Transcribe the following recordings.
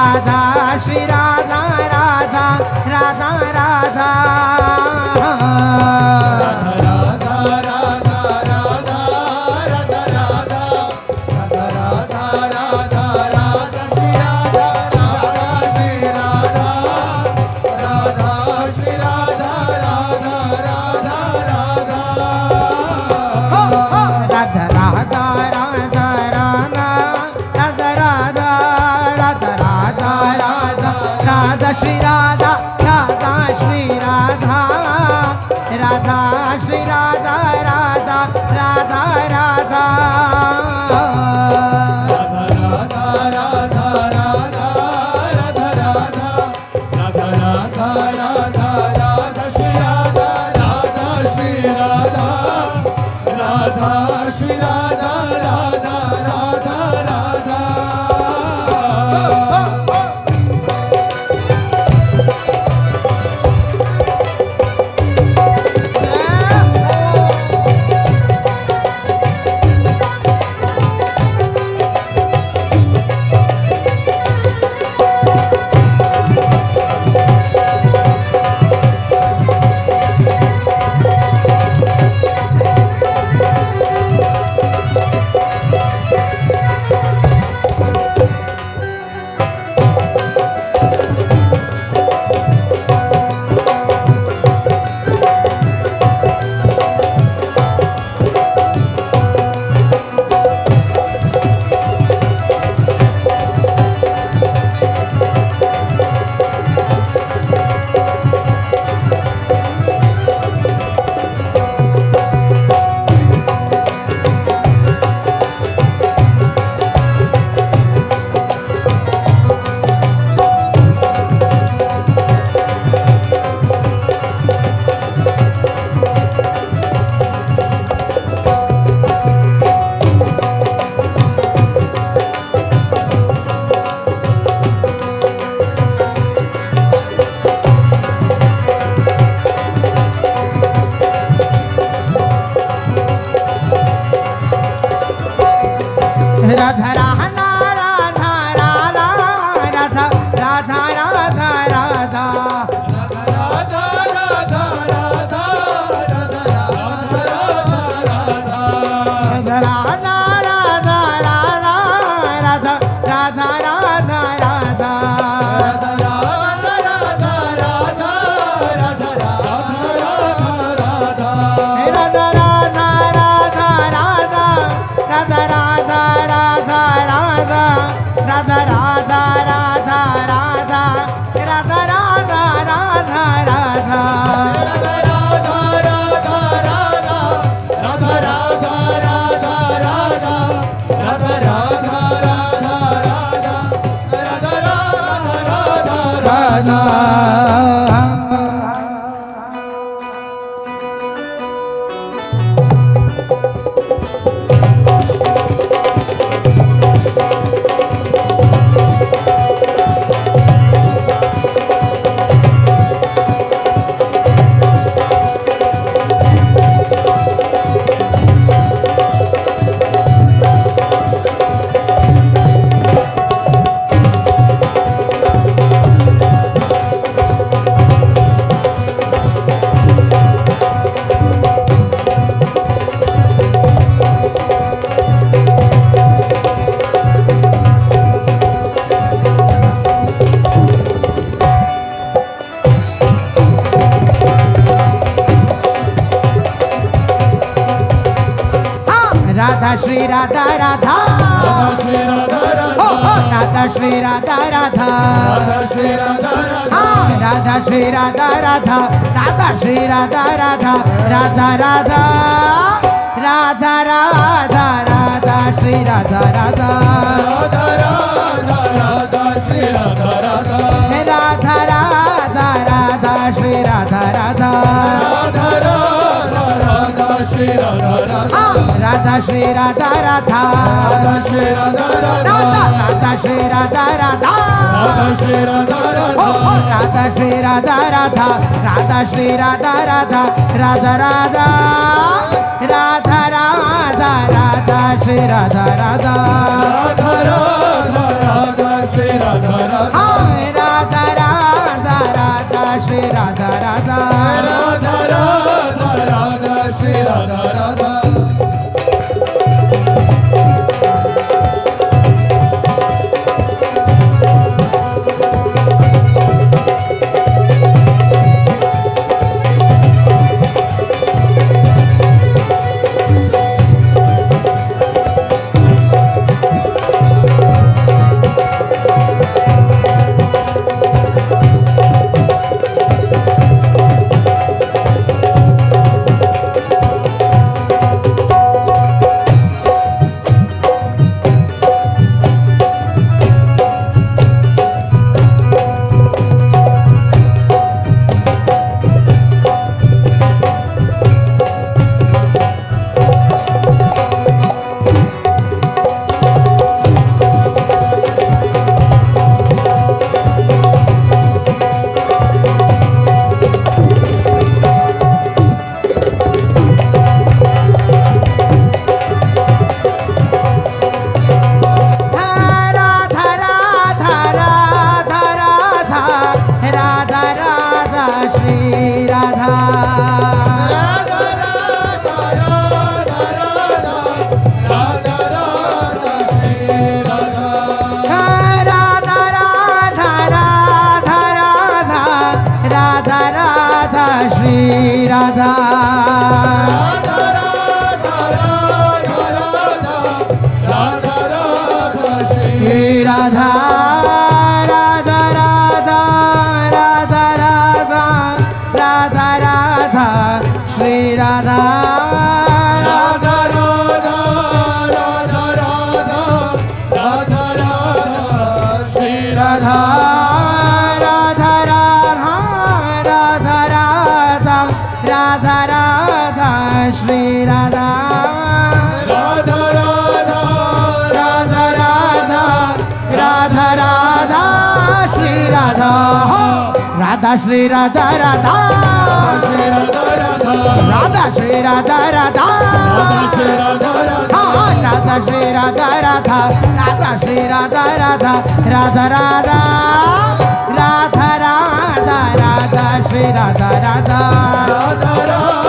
Radha Shri Radha Radha Radha Radha Shri Radha Radha Shri Radha Radha Shri Radha Radha Radha Radha Radha Radha Radha Radha Radha Radha Radha Radha Radha Shri Radha Radha Radha Shri Radha Radha Radha Shri Radha Radha Radha Shri Radha Radha Radha Radha Radha Radha Radha Shri Radha Radha Radha Radha Shri Radha Radha Radha Radha Radha Shri Radha Radha Shri Radha Radha Radha Shri Radha Radha Radha Shri Radha Radha Radha Shri Radha Radha Radha Shri Radha Radha Radha Shri Radha Radha Radha Shri Radha Radha Radha Radha Radha Radha Radha Shri Radha Radha Radha Radha Radha Shri Radha Radha Radha Radha Radha Shri Radha Radha Radha Radha Radha Shri Radha Radha Radha Shri Radha Radha Radha Shri Radha Radha Radha Shri Radha Radha Radha Shri Radha Radha Radha Radha Radha Radha Radha Shri Radha Radha Radha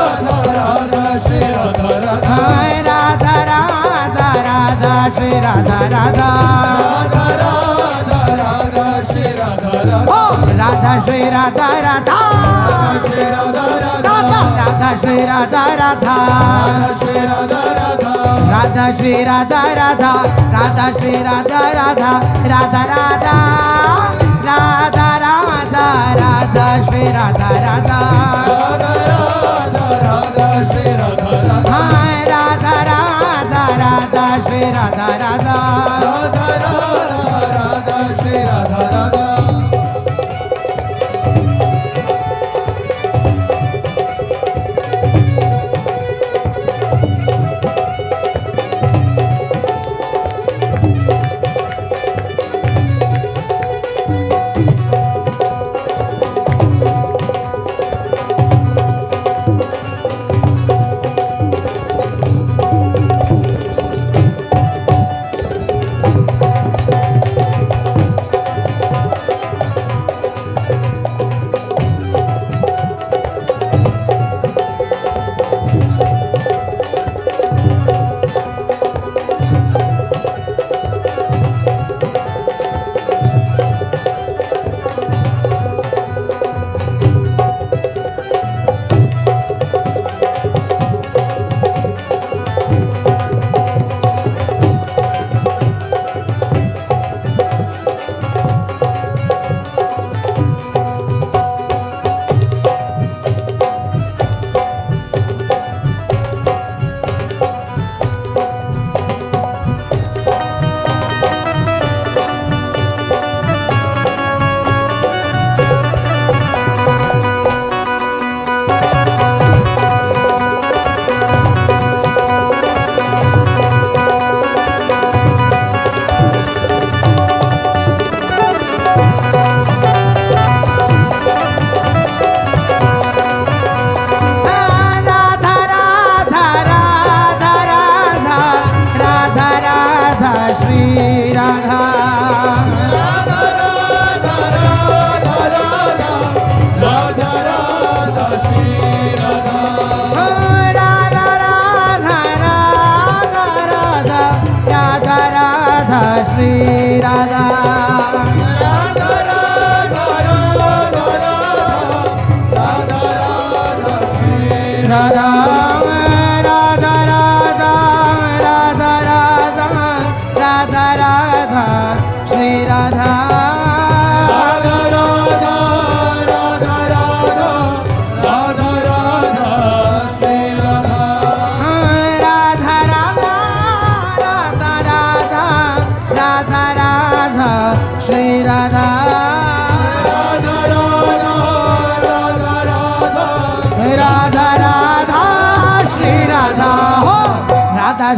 Radha Radha Shri Radha Radha Radha Radha Radha Shri Radha Radha Radha Radha Shri Radha Radha Radha Shri Radha Radha Radha Shri Radha Radha Radha Shri Radha Radha Radha Shri Radha Radha Radha Radha Radha Radha Radha Shri Radha Radha Radha Radha Radha Shri Radha Radha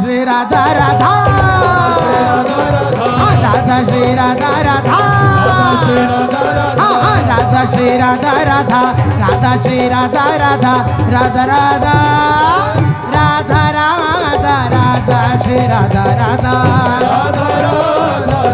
Shri Radha Radha Radha Shri Radha Radha Radha Shri Radha Radha Radha Shri Radha Radha Radha Radha Radha Radha Radha Shri Radha Radha Radha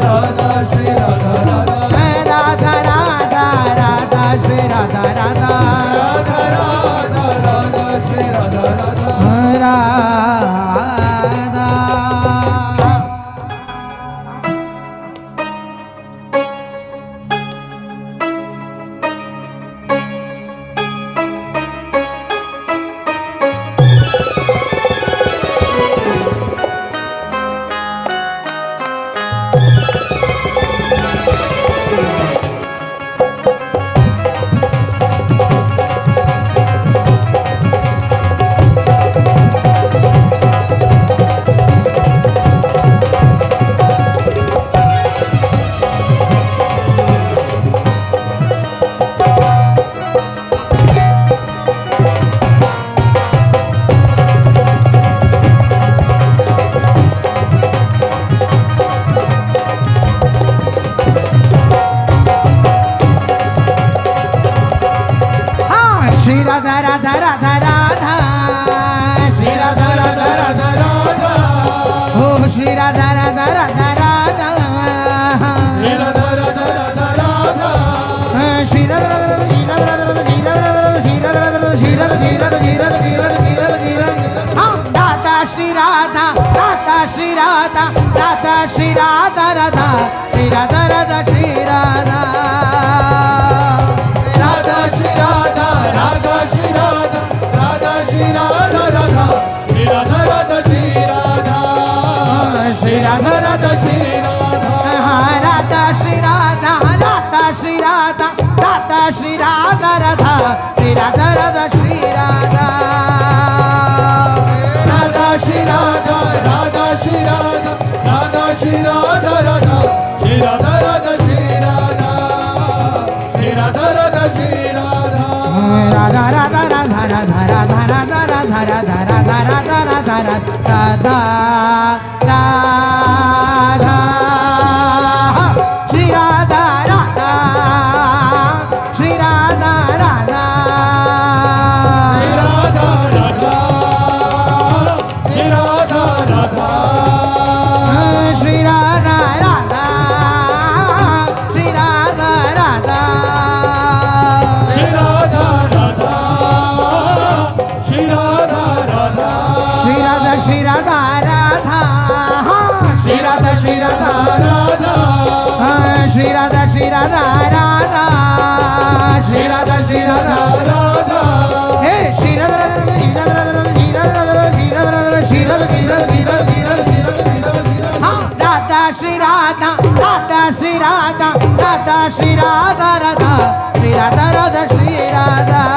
Radha Shri Radha Radha Radha Radha Radha Shri Radha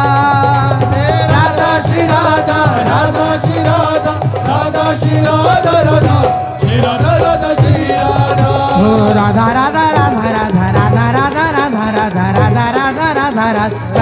Radha Radha Radha Shri Radha Radha Radha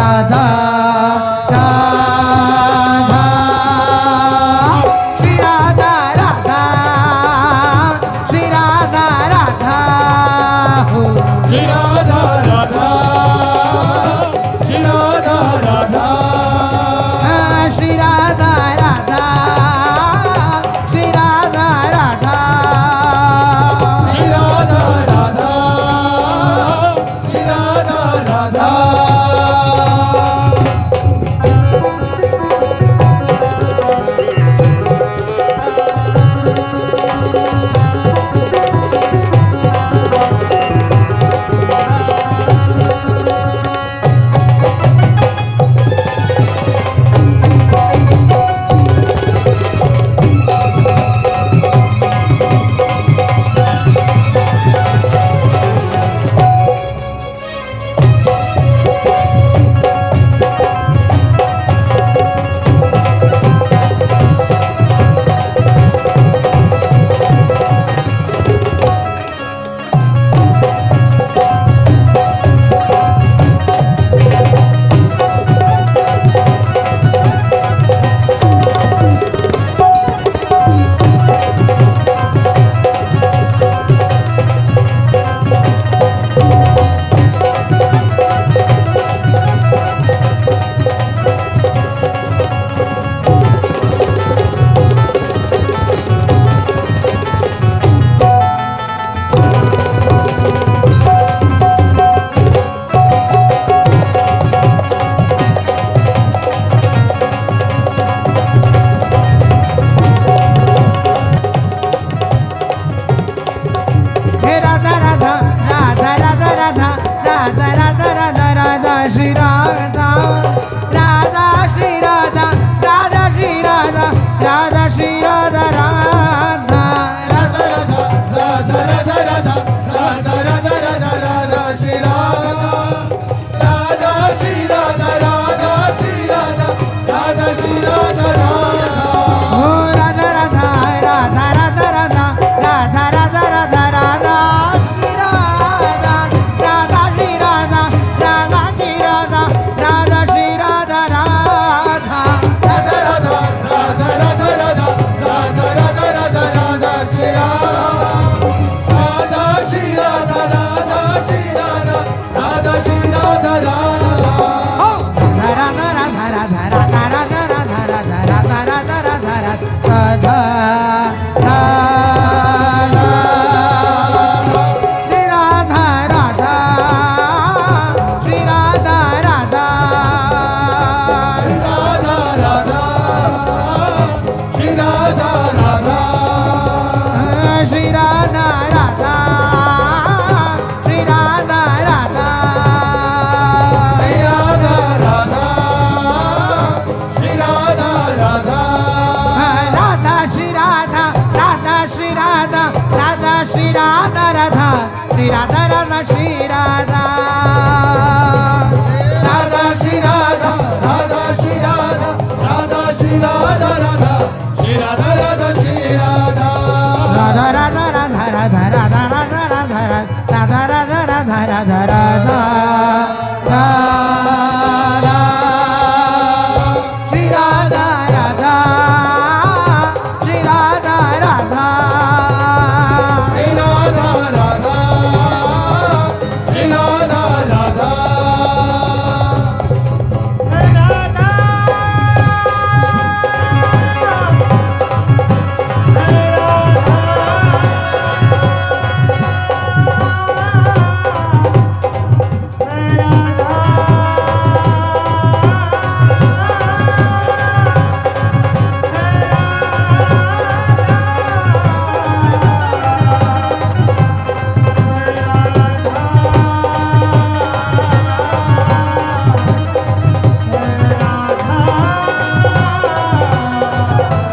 Radha Radha Radha Shri Radha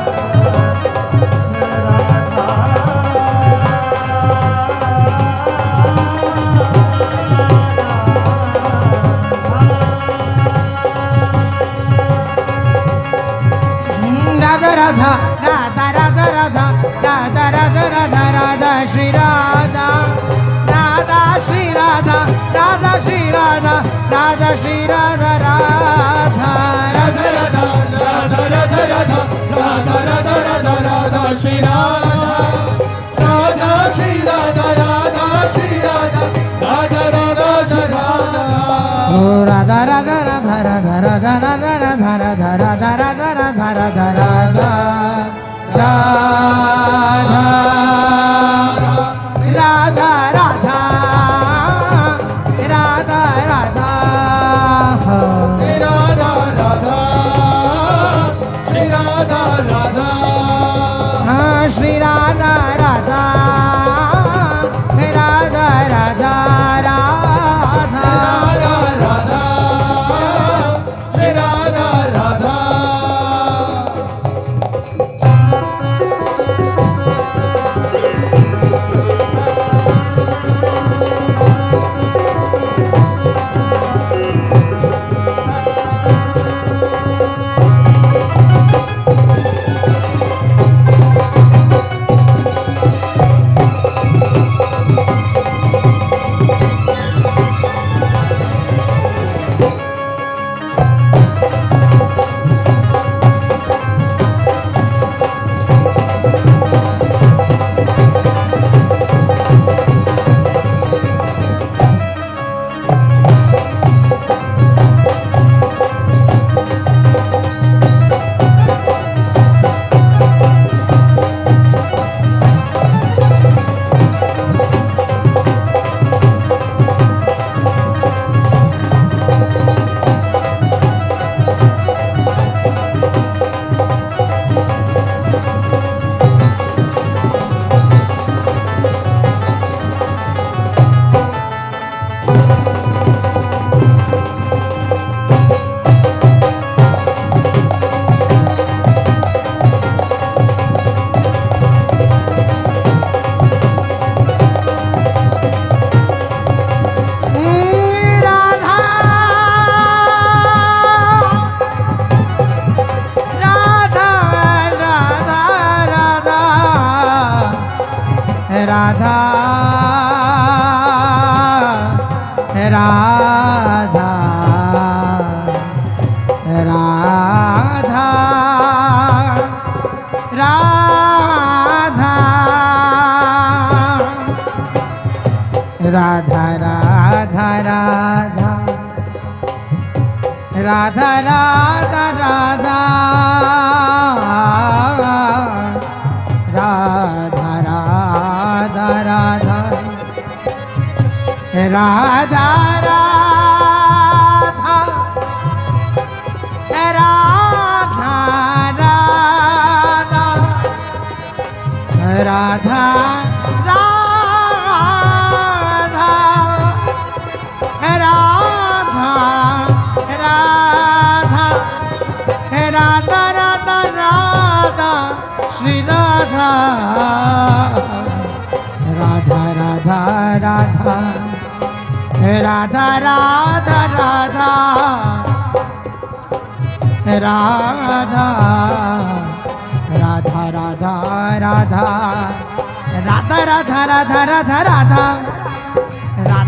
Radha Shri Radha Radha Shri Radha Radha Shri Radha Radha Radha Radha Radha Radha Radha Radha Radha Radha Shri Radha Radha Shri Radha Radha Shri Radha Radha Shri Radha Radha Radha Radha Radha Radha Radha Radha Radha Radha Radha Shri Radha Radha Shri Radha Radha Shri Radha Radha Radha Shri Radha ओ राधा राधा राधा राधा राधा राधा राधा राधा राधा राधा राधा राधा राधा राधा राधा राधा राधा श्री राधा राधा श्री राधा राधा हाँ श्री राधा राधा राधा राधा राधा राधा राधा श्री राधा राधा राधा राधा राधा राधा राधा राधा राधा राधा राधा राधा राधा राधा राधा राधा राधा श्री राधा राधा राधा राधा राधा राधा राधा राधा राधा राधा राधा राधा राधा राधा राधा राधा राधा